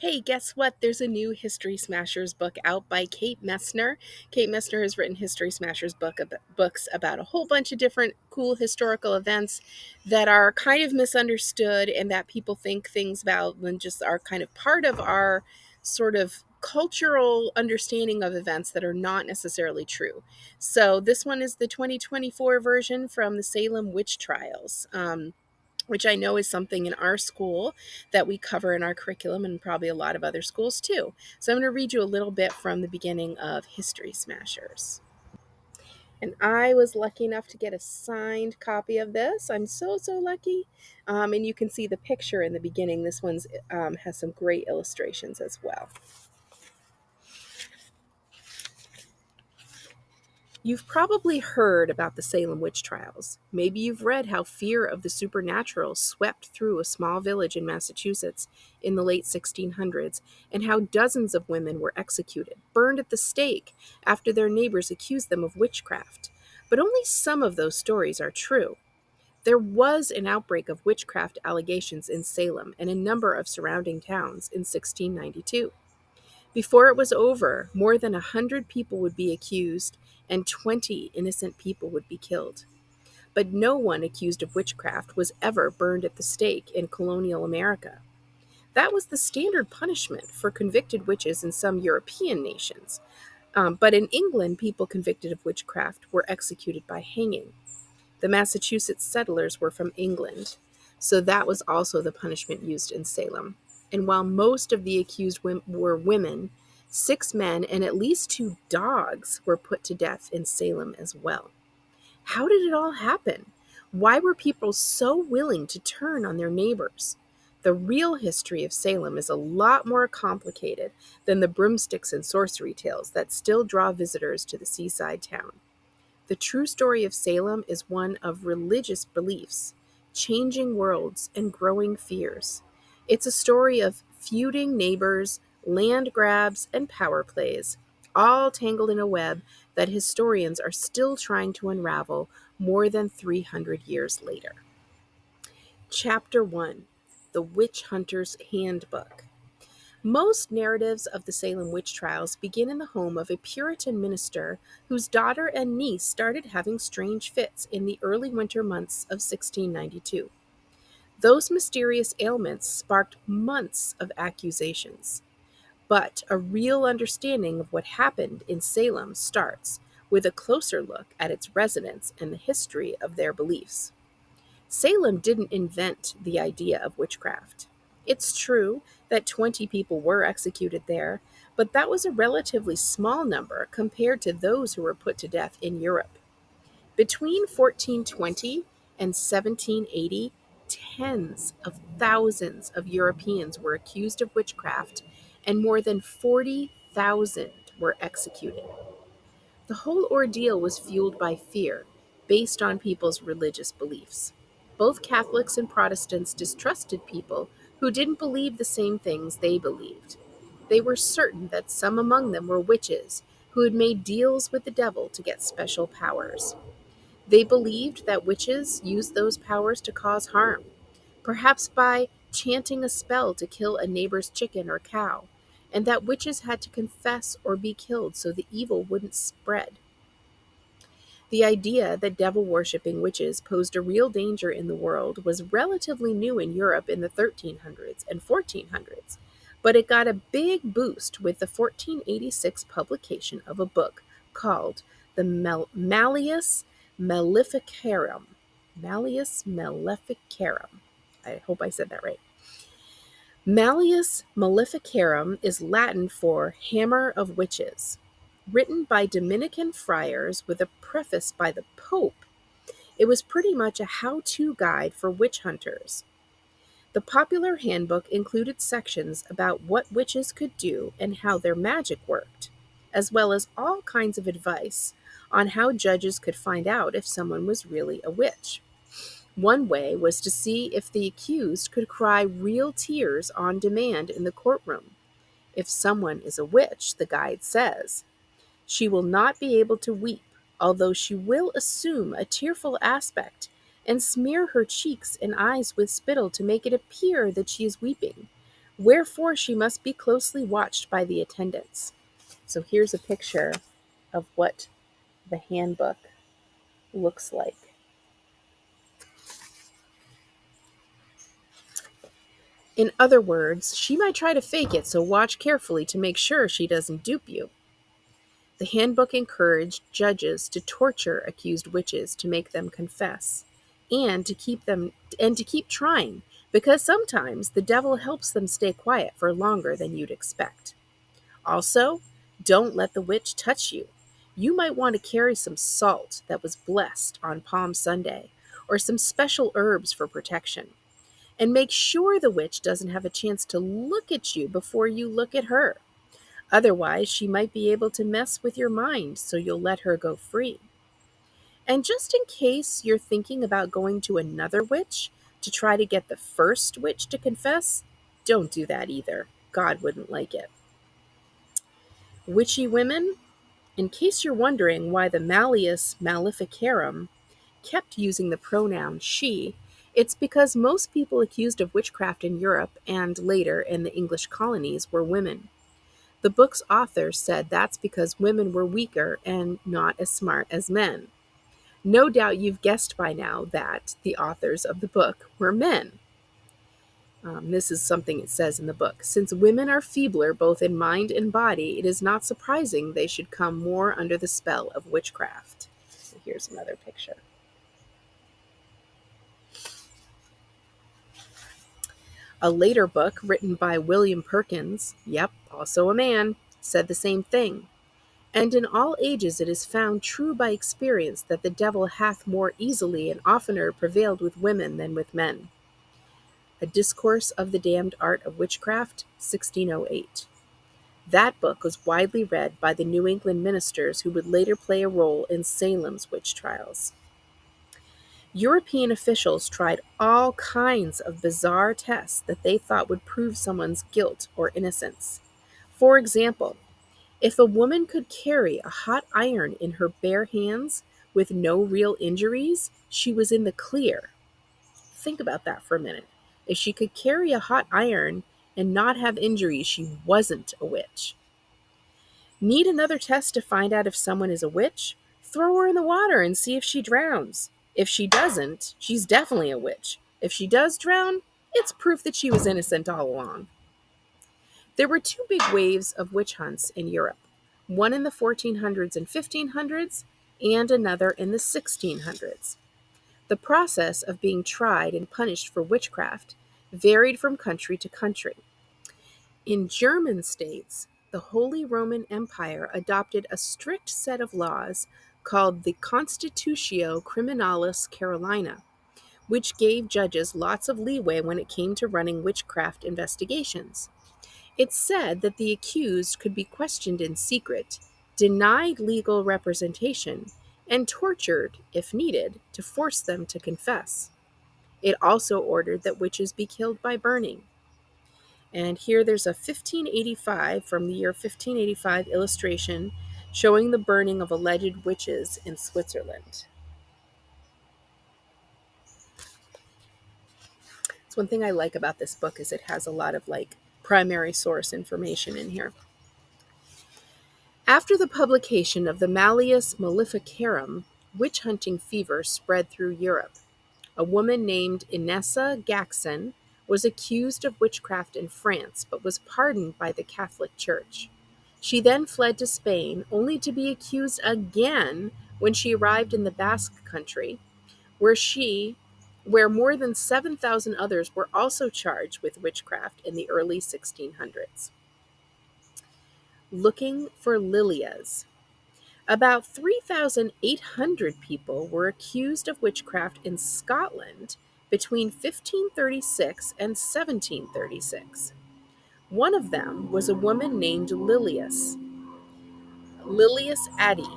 Hey, guess what? There's a new History Smashers book out by Kate Messner. Kate Messner has written History Smashers books about a whole bunch of different cool historical events that are kind of misunderstood and that people think things about and just are kind of part of our sort of cultural understanding of events that are not necessarily true. So this one is the 2024 version from the Salem witch trials. Which I know is something in our school that we cover in our curriculum and probably a lot of other schools too. So I'm going to read you a little bit from the beginning of History Smashers. And I was lucky enough to get a signed copy of this. I'm so lucky. And you can see the picture in the beginning. This one's has some great illustrations as well. You've probably heard about the Salem witch trials. Maybe you've read how fear of the supernatural swept through a small village in Massachusetts in the late 1600s, and how dozens of women were executed, burned at the stake, after their neighbors accused them of witchcraft. But only some of those stories are true. There was an outbreak of witchcraft allegations in Salem and a number of surrounding towns in 1692. Before it was over, more than 100 people would be accused, and 20 innocent people would be killed. But no one accused of witchcraft was ever burned at the stake in colonial America. That was the standard punishment for convicted witches in some European nations. But in England, people convicted of witchcraft were executed by hanging. The Massachusetts settlers were from England, so that was also the punishment used in Salem. And while most of the accused were women, 6 men and at least 2 dogs were put to death in Salem as well. How did it all happen? Why were people so willing to turn on their neighbors? The real history of Salem is a lot more complicated than the broomsticks and sorcery tales that still draw visitors to the seaside town. The true story of Salem is one of religious beliefs, changing worlds, and growing fears. It's a story of feuding neighbors, land grabs, and power plays, all tangled in a web that historians are still trying to unravel more than 300 years later. Chapter 1: The Witch Hunter's Handbook. Most narratives of the Salem witch trials begin in the home of a Puritan minister whose daughter and niece started having strange fits in the early winter months of 1692. Those mysterious ailments sparked months of accusations. But a real understanding of what happened in Salem starts with a closer look at its residents and the history of their beliefs. Salem didn't invent the idea of witchcraft. It's true that 20 people were executed there, but that was a relatively small number compared to those who were put to death in Europe. Between 1420 and 1780, tens of thousands of Europeans were accused of witchcraft, and more than 40,000 were executed. The whole ordeal was fueled by fear, based on people's religious beliefs. Both Catholics and Protestants distrusted people who didn't believe the same things they believed. They were certain that some among them were witches who had made deals with the devil to get special powers. They believed that witches used those powers to cause harm, perhaps by chanting a spell to kill a neighbor's chicken or cow, and that witches had to confess or be killed so the evil wouldn't spread. The idea that devil worshipping witches posed a real danger in the world was relatively new in Europe in the 1300s and 1400s, but it got a big boost with the 1486 publication of a book called the Malleus Maleficarum. Malleus Maleficarum. I hope I said that right. Malleus Maleficarum is Latin for Hammer of Witches. Written by Dominican friars with a preface by the Pope, it was pretty much a how-to guide for witch hunters. The popular handbook included sections about what witches could do and how their magic worked, as well as all kinds of advice on how judges could find out if someone was really a witch. One way was to see if the accused could cry real tears on demand in the courtroom. If someone is a witch, the guide says, she will not be able to weep, although she will assume a tearful aspect and smear her cheeks and eyes with spittle to make it appear that she is weeping. Wherefore she must be closely watched by the attendants. So here's a picture of what the handbook looks like. In other words, she might try to fake it, so watch carefully to make sure she doesn't dupe you. The handbook encouraged judges to torture accused witches to make them confess and to keep trying, because sometimes the devil helps them stay quiet for longer than you'd expect. Also, don't let the witch touch you. You might want to carry some salt that was blessed on Palm Sunday or some special herbs for protection. And make sure the witch doesn't have a chance to look at you before you look at her. Otherwise, she might be able to mess with your mind, so you'll let her go free. And just in case you're thinking about going to another witch to try to get the first witch to confess, don't do that either. God wouldn't like it. Witchy women, in case you're wondering why the Malleus Maleficarum kept using the pronoun she, it's because most people accused of witchcraft in Europe and later in the English colonies were women. The book's author said that's because women were weaker and not as smart as men. No doubt you've guessed by now that the authors of the book were men. This is something it says in the book. Since women are feebler both in mind and body, it is not surprising they should come more under the spell of witchcraft. So here's another picture. A later book written by William Perkins, yep, also a man, said the same thing. And in all ages it is found true by experience that the devil hath more easily and oftener prevailed with women than with men. A Discourse of the Damned Art of Witchcraft, 1608. That book was widely read by the New England ministers who would later play a role in Salem's witch trials. European officials tried all kinds of bizarre tests that they thought would prove someone's guilt or innocence. For example, if a woman could carry a hot iron in her bare hands with no real injuries, she was in the clear. Think about that for a minute. If she could carry a hot iron and not have injuries, she wasn't a witch. Need another test to find out if someone is a witch? Throw her in the water and see if she drowns. If she doesn't, she's definitely a witch. If she does drown, it's proof that she was innocent all along. There were two big waves of witch hunts in Europe, one in the 1400s and 1500s, and another in the 1600s. The process of being tried and punished for witchcraft varied from country to country. In German states, the Holy Roman Empire adopted a strict set of laws called the Constitutio Criminalis Carolina, which gave judges lots of leeway when it came to running witchcraft investigations. It said that the accused could be questioned in secret, denied legal representation, and tortured, if needed, to force them to confess. It also ordered that witches be killed by burning. And here there's a 1585, from the year 1585 illustration showing the burning of alleged witches in Switzerland. So one thing I like about this book is it has a lot of primary source information in here. After the publication of the Malleus Maleficarum, witch hunting fever spread through Europe. A woman named Inessa Gaxon was accused of witchcraft in France, but was pardoned by the Catholic Church. She then fled to Spain, only to be accused again when she arrived in the Basque Country, where more than 7,000 others were also charged with witchcraft in the early 1600s. Looking for Lilias. About 3,800 people were accused of witchcraft in Scotland between 1536 and 1736. One of them was a woman named Lilias Addy,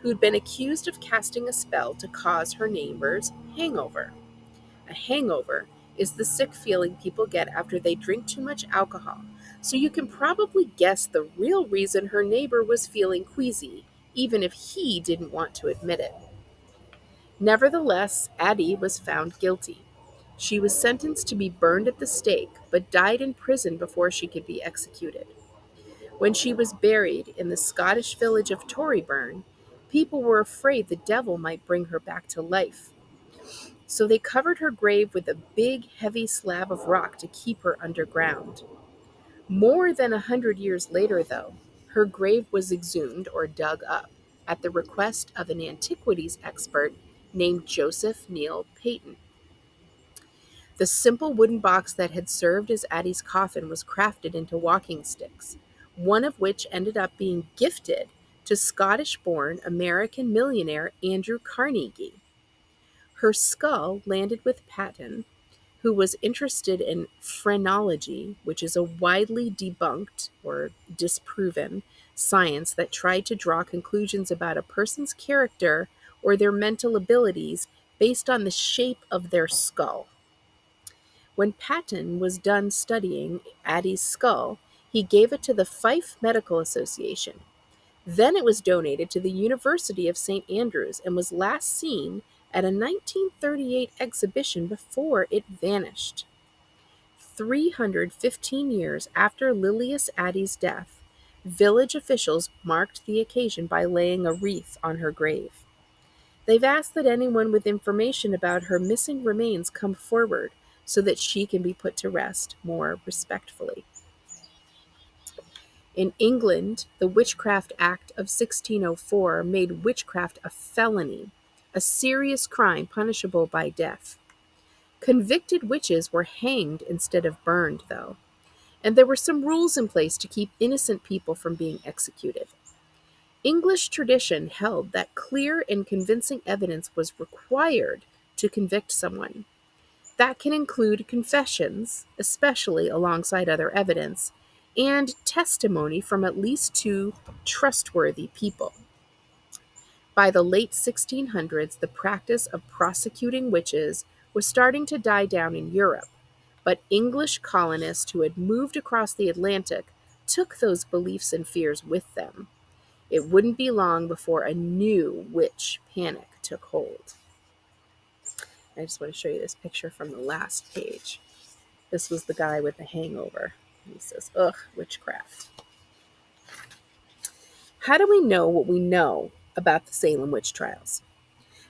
who'd been accused of casting a spell to cause her neighbor's hangover. A hangover is the sick feeling people get after they drink too much alcohol, so you can probably guess the real reason her neighbor was feeling queasy, even if he didn't want to admit it. Nevertheless, Addie was found guilty. She was sentenced to be burned at the stake, but died in prison before she could be executed. When she was buried in the Scottish village of Torryburn, people were afraid the devil might bring her back to life. So they covered her grave with a big, heavy slab of rock to keep her underground. More than 100 years later, though, her grave was exhumed or dug up at the request of an antiquities expert named Joseph Neil Peyton. The simple wooden box that had served as Addie's coffin was crafted into walking sticks, one of which ended up being gifted to Scottish-born American millionaire Andrew Carnegie. Her skull landed with Patton, who was interested in phrenology, which is a widely debunked or disproven science that tried to draw conclusions about a person's character or their mental abilities based on the shape of their skull. When Patton was done studying Addie's skull, he gave it to the Fife Medical Association. Then it was donated to the University of St. Andrews and was last seen at a 1938 exhibition before it vanished. 315 years after Lilias Addie's death, village officials marked the occasion by laying a wreath on her grave. They've asked that anyone with information about her missing remains come forward so that she can be put to rest more respectfully. In England, the Witchcraft Act of 1604 made witchcraft a felony, a serious crime punishable by death. Convicted witches were hanged instead of burned, though, and there were some rules in place to keep innocent people from being executed. English tradition held that clear and convincing evidence was required to convict someone. That can include confessions, especially alongside other evidence, and testimony from at least two trustworthy people. By the late 1600s, the practice of prosecuting witches was starting to die down in Europe, but English colonists who had moved across the Atlantic took those beliefs and fears with them. It wouldn't be long before a new witch panic took hold. I just want to show you this picture from the last page. This was the guy with the hangover. He says, ugh, witchcraft. How do we know what we know about the Salem witch trials?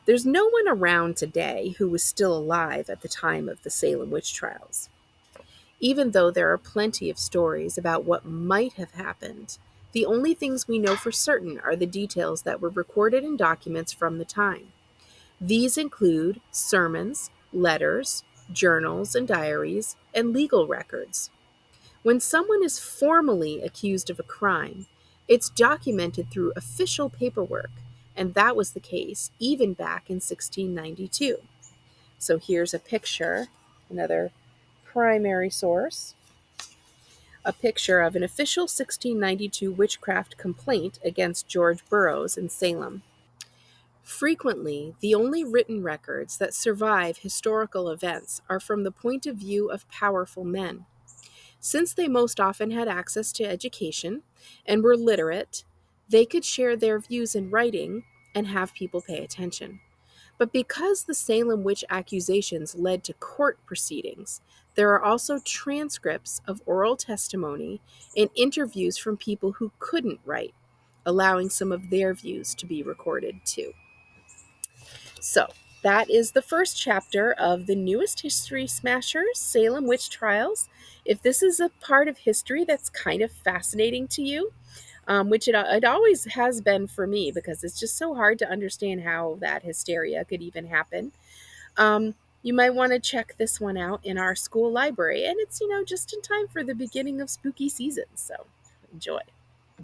There's no one around today who was still alive at the time of the Salem witch trials. Even though there are plenty of stories about what might have happened, the only things we know for certain are the details that were recorded in documents from the time. These include sermons, letters, journals and diaries, and legal records. When someone is formally accused of a crime, it's documented through official paperwork, and that was the case even back in 1692. So here's a picture, another primary source, a picture of an official 1692 witchcraft complaint against George Burroughs in Salem. Frequently, the only written records that survive historical events are from the point of view of powerful men. Since they most often had access to education and were literate, they could share their views in writing and have people pay attention. But because the Salem witch accusations led to court proceedings, there are also transcripts of oral testimony and interviews from people who couldn't write, allowing some of their views to be recorded too. So, that is the first chapter of the newest History Smashers, Salem Witch Trials. If this is a part of history that's kind of fascinating to you, which it always has been for me because it's just so hard to understand how that hysteria could even happen, you might want to check this one out in our school library. And it's, just in time for the beginning of spooky season. So, enjoy.